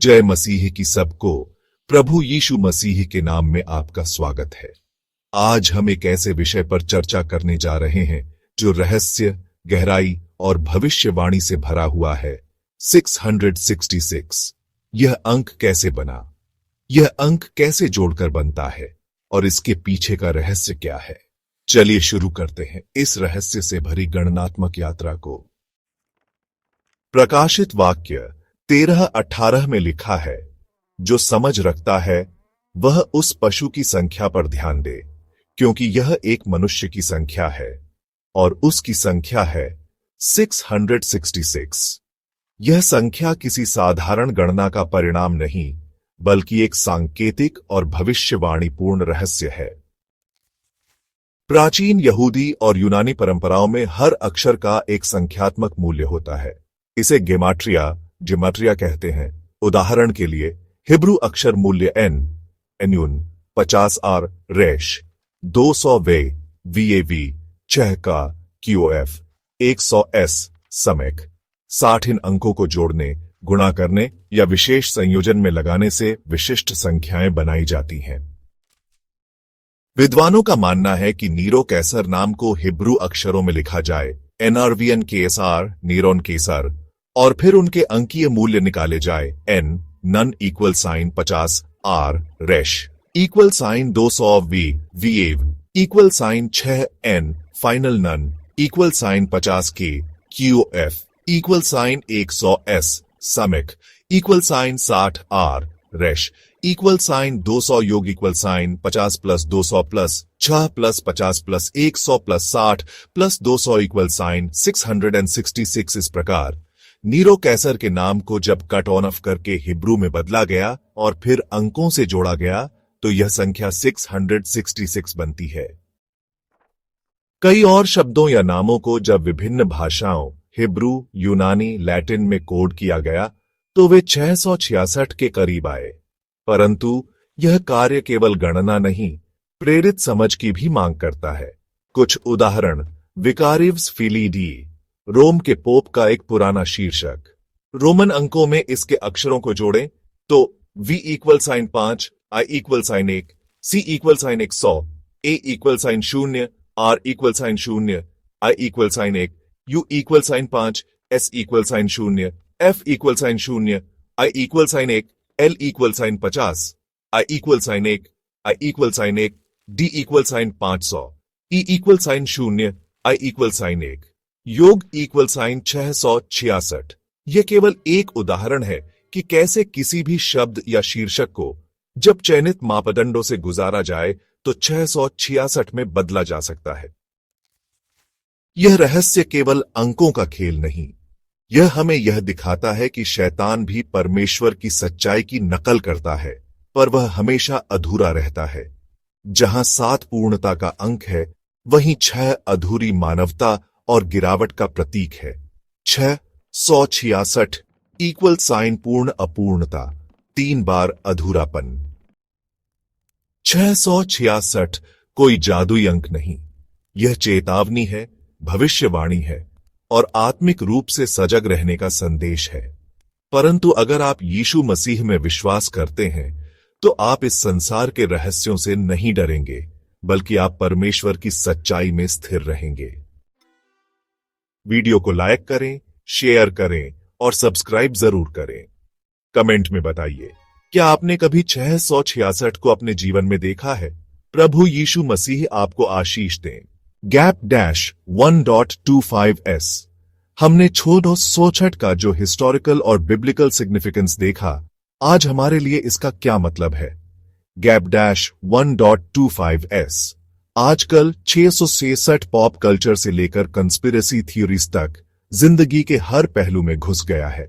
जय मसीह की सबको। प्रभु यीशु मसीह के नाम में आपका स्वागत है। आज हम एक ऐसे विषय पर चर्चा करने जा रहे हैं जो रहस्य, गहराई और भविष्यवाणी से भरा हुआ है। 666। यह अंक कैसे बना? यह अंक कैसे जोड़कर बनता है और इसके पीछे का रहस्य क्या है? चलिए शुरू करते हैं इस रहस्य से भरी गणनात्मक यात्रा को। प्रकाशित वाक्य 13:18 में लिखा है, जो समझ रखता है वह उस पशु की संख्या पर ध्यान दे, क्योंकि यह एक मनुष्य की संख्या है और उसकी संख्या है 666। यह संख्या किसी साधारण गणना का परिणाम नहीं, बल्कि एक सांकेतिक और भविष्यवाणीपूर्ण रहस्य है। प्राचीन यहूदी और यूनानी परंपराओं में हर अक्षर का एक संख्यात्मक मूल्य होता है। इसे जिमाट्रिया कहते हैं। उदाहरण के लिए हिब्रू अक्षर मूल्य एन्यून 50 आर रेश 200 वीएवी 6 का क्यूएफ 100 एस समेक 60 इन अंकों को जोड़ने, गुणा करने या विशेष संयोजन में लगाने से विशिष्ट संख्याएं बनाई जाती हैं। विद्वानों का मानना है कि नीरो कैसर नाम को हिब्रू अक्षरों में लिखा जाए NRVN केसर नीरोन केसर और फिर उनके अंकीय मूल्य निकाले जाए एन नन इक्वल साइन 50 आर रेश इक्वल साइन 200 वीएव इक्वल साइन 6 एन फाइनल नन इक्वल साइन 50 के क्यूएफ इक्वल साइन 100 एस समेक इक्वल साइन 60 आर रेश इक्वल साइन 200 योग equal sign 50 plus 200 plus 6 plus 50 plus 100 plus 60 plus 200 equal sign 666। इस प्रकार नीरो कैसर के नाम को जब कट ऑफ करके हिब्रू में बदला गया और फिर अंकों से जोड़ा गया तो यह संख्या 666 बनती है। कई और शब्दों या नामों को जब विभिन्न भाषाओं हिब्रू, यूनानी, लैटिन में कोड किया गया तो वे 666 के करीब आए। परंतु यह कार्य केवल गणना नहीं, प्रेरित समझ की भी मांग करता है। कुछ उदाहरण विकारिव्स फिलीडी, रोम के पोप का एक पुराना शीर्षक। रोमन अंकों में इसके अक्षरों को जोड़ें तो V equal sign 5, I equal sign 1, C equal sign 100, A equal sign 0, R equal sign 0, I equal sign 1, U equal sign 5, S equal sign 0, F equal sign 0, I equal sign 1, L equal sign 50, I equal sign 1, I equal sign 1, D equal sign 500, E equal sign 0, I equal sign 1, योग equal sign 666। यह केवल एक उदाहरण है कि कैसे किसी भी शब्द या शीर्षक को जब चयनित मापदंडों से गुजारा जाए तो 666 में बदला जा सकता है। यह रहस्य केवल अंकों का खेल नहीं, यह हमें यह दिखाता है कि शैतान भी परमेश्वर की सच्चाई की नकल करता है, पर वह हमेशा अधूरा रहता है। जहां 7 पूर्णता का अंक है, वहीं 6 अधूरी मानवता और गिरावट का प्रतीक है। 666 इक्वल साइन पूर्ण अपूर्णता, 3 बार अधूरापन। 666 कोई जादुई अंक नहीं, यह चेतावनी है, भविष्यवाणी है और आत्मिक रूप से सजग रहने का संदेश है। परंतु अगर आप यीशु मसीह में विश्वास करते हैं तो आप इस संसार के रहस्यों से नहीं डरेंगे, बल्कि आप परमेश्वर की सच्चाई में स्थिर रहेंगे। वीडियो को लाइक करें, शेयर करें और सब्सक्राइब जरूर करें। कमेंट में बताइए, क्या आपने कभी 666 को अपने जीवन में देखा है? प्रभु यीशु मसीह आपको आशीष दें। Gap dash 1.25s। हमने 666 का जो हिस्टोरिकल और बिब्लिकल सिग्निफिकेंस देखा, आज हमारे लिए इसका क्या मतलब है? गैप डैश 1.25s आजकल 666 पॉप कल्चर से लेकर कंस्पिरेसी थ्योरीज तक जिंदगी के हर पहलू में घुस गया है।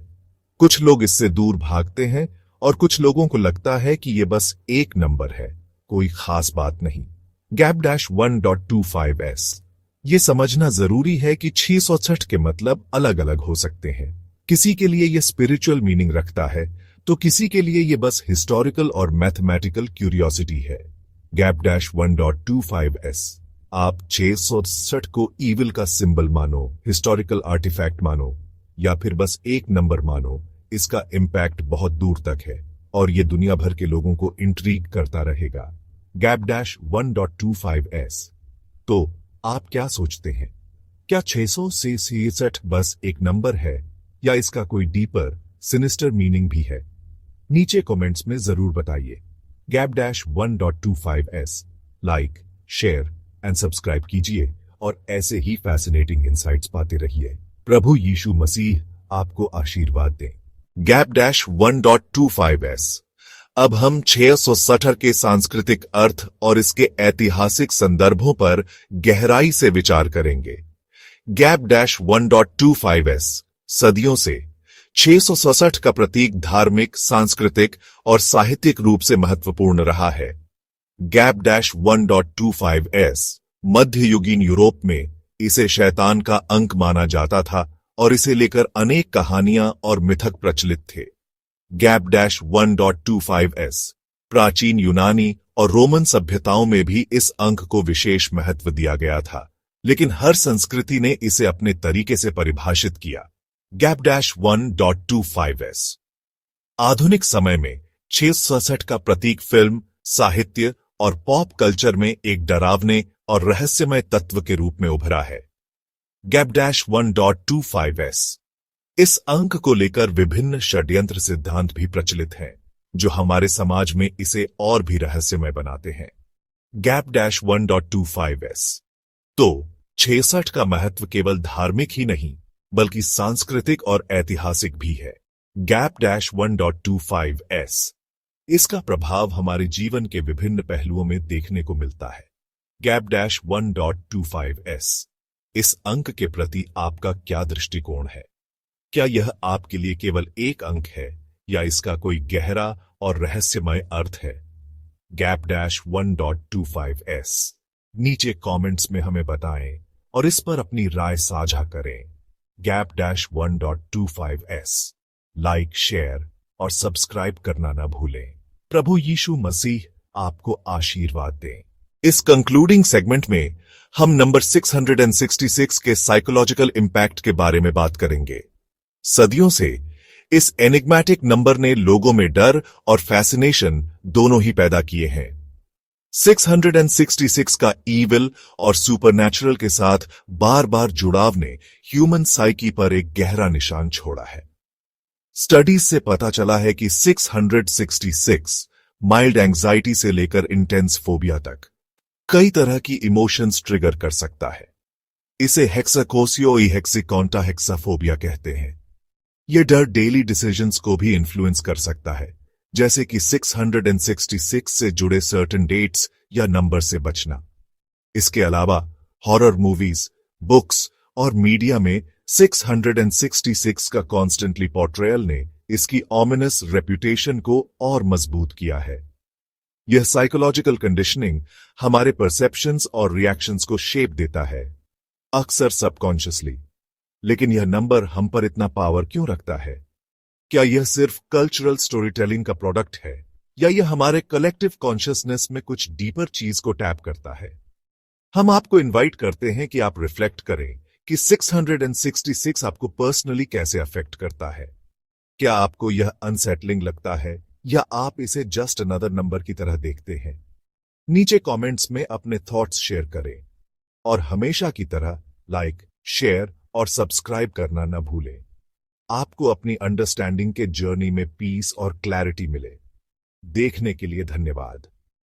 कुछ लोग इससे दूर भागते हैं और कुछ लोगों को लगता है कि यह बस एक नंबर है, कोई खास बात नहीं। गैप डैश 1.25s ये समझना जरूरी है कि 666 के मतलब अलग अलग हो सकते हैं। किसी के लिए यह स्पिरिचुअल मीनिंग रखता है तो किसी के लिए यह बस हिस्टोरिकल और मैथमेटिकल क्यूरियोसिटी है। गैप डैश 1.25s आप 666 को ईविल का सिंबल मानो, हिस्टोरिकल आर्टिफैक्ट मानो या फिर बस एक नंबर मानो, इसका इम्पैक्ट बहुत दूर तक है और ये दुनिया भर के लोगों को इंट्रीग करता रहेगा। गैप-1.25s। तो आप क्या सोचते हैं? क्या 600 से 66 बस एक नंबर है या इसका कोई डीपर सिनिस्टर मीनिंग भी है? नीचे कमेंट्स में जरूर बताइए। गैप-1.25s लाइक, शेयर एंड सब्सक्राइब कीजिए और ऐसे ही फैसिनेटिंग इंसाइट्स पाते रहिए। प्रभु यीशु मसीह आपको आशीर्वाद दें। गैप-1.25s। अब हम 660 के सांस्कृतिक अर्थ और इसके ऐतिहासिक संदर्भों पर गहराई से विचार करेंगे। गैप-1.25s सदियों से 660 का प्रतीक धार्मिक, सांस्कृतिक और साहित्यिक रूप से महत्वपूर्ण रहा है। गैप-1.25s मध्ययुगीन यूरोप में इसे शैतान का अंक माना जाता था और इसे लेकर अनेक कहानियां और मिथक प्रचलित थे। गैप-1.25s प्राचीन यूनानी और रोमन सभ्यताओं में भी इस अंक को विशेष महत्व दिया गया था, लेकिन हर संस्कृति ने इसे अपने तरीके से परिभाषित किया। गैप-1.25s आधुनिक समय में 660 का प्रतीक फिल्म, साहित्य और पॉप कल्चर में एक डरावने और रहस्यमय तत्व के रूप में उभरा है। गैप-1.25s इस अंक को लेकर विभिन्न षड्यंत्र सिद्धांत भी प्रचलित हैं, जो हमारे समाज में इसे और भी रहस्यमय बनाते हैं। गैप-1.25s तो 66 का महत्व केवल धार्मिक ही नहीं बल्कि सांस्कृतिक और ऐतिहासिक भी है। गैप-1.25s इसका प्रभाव हमारे जीवन के विभिन्न पहलुओं में देखने को मिलता है। गैप-1.25s इस अंक के प्रति आपका क्या दृष्टिकोण है? क्या यह आपके लिए केवल एक अंक है या इसका कोई गहरा और रहस्यमय अर्थ है? गैप-1.25s नीचे कमेंट्स में हमें बताएं और इस पर अपनी राय साझा करें। गैप-1.25s लाइक, शेयर और सब्सक्राइब करना न भूलें। प्रभु यीशु मसीह आपको आशीर्वाद दें। इस कंक्लूडिंग सेगमेंट में हम नंबर 666 के साइकोलॉजिकल इंपैक्ट के बारे में बात करेंगे। सदियों से इस एनिग्मेटिक नंबर ने लोगों में डर और फैसिनेशन दोनों ही पैदा किए हैं। 666 का ईविल और सुपरनैचुरल के साथ बार बार जुड़ाव ने ह्यूमन साइकी पर एक गहरा निशान छोड़ा है। स्टडीज से पता चला है कि 666 माइल्ड एंजाइटी से लेकर इंटेंस फोबिया तक कई तरह की इमोशंस ट्रिगर कर सकता है। इसे हेक्साकोसियोइहेक्सिकॉन्टाहेक्साफोबिया कहते हैं। यह डर डेली डिसीजंस को भी इन्फ्लुएंस कर सकता है, जैसे कि 666 से जुड़े सर्टेन डेट्स या नंबर से बचना। इसके अलावा हॉरर मूवीज, बुक्स और मीडिया में 666 का कॉन्स्टेंटली पोर्ट्रेयल ने इसकी ऑमिनस रेप्यूटेशन को और मजबूत किया है। यह साइकोलॉजिकल कंडीशनिंग हमारे परसेप्शंस और रिएक्शंस को शेप देता है, अक्सर सबकॉन्शियसली। लेकिन यह नंबर हम पर इतना पावर क्यों रखता है? क्या यह सिर्फ कल्चरल स्टोरी टेलिंग का प्रोडक्ट है या यह हमारे कलेक्टिव कॉन्शियसनेस में कुछ डीपर चीज को टैप करता है? हम आपको इनवाइट करते हैं कि आप रिफ्लेक्ट करें कि 666 आपको पर्सनली कैसे अफेक्ट करता है। क्या आपको यह अनसेटलिंग लगता है या आप इसे जस्ट अनदर नंबर की तरह देखते हैं? नीचे कमेंट्स में अपने थॉट्स शेयर करें और हमेशा की तरह लाइक, शेयर और सब्सक्राइब करना न भूलें। आपको अपनी अंडरस्टैंडिंग के जर्नी में पीस और क्लैरिटी मिले। देखने के लिए धन्यवाद।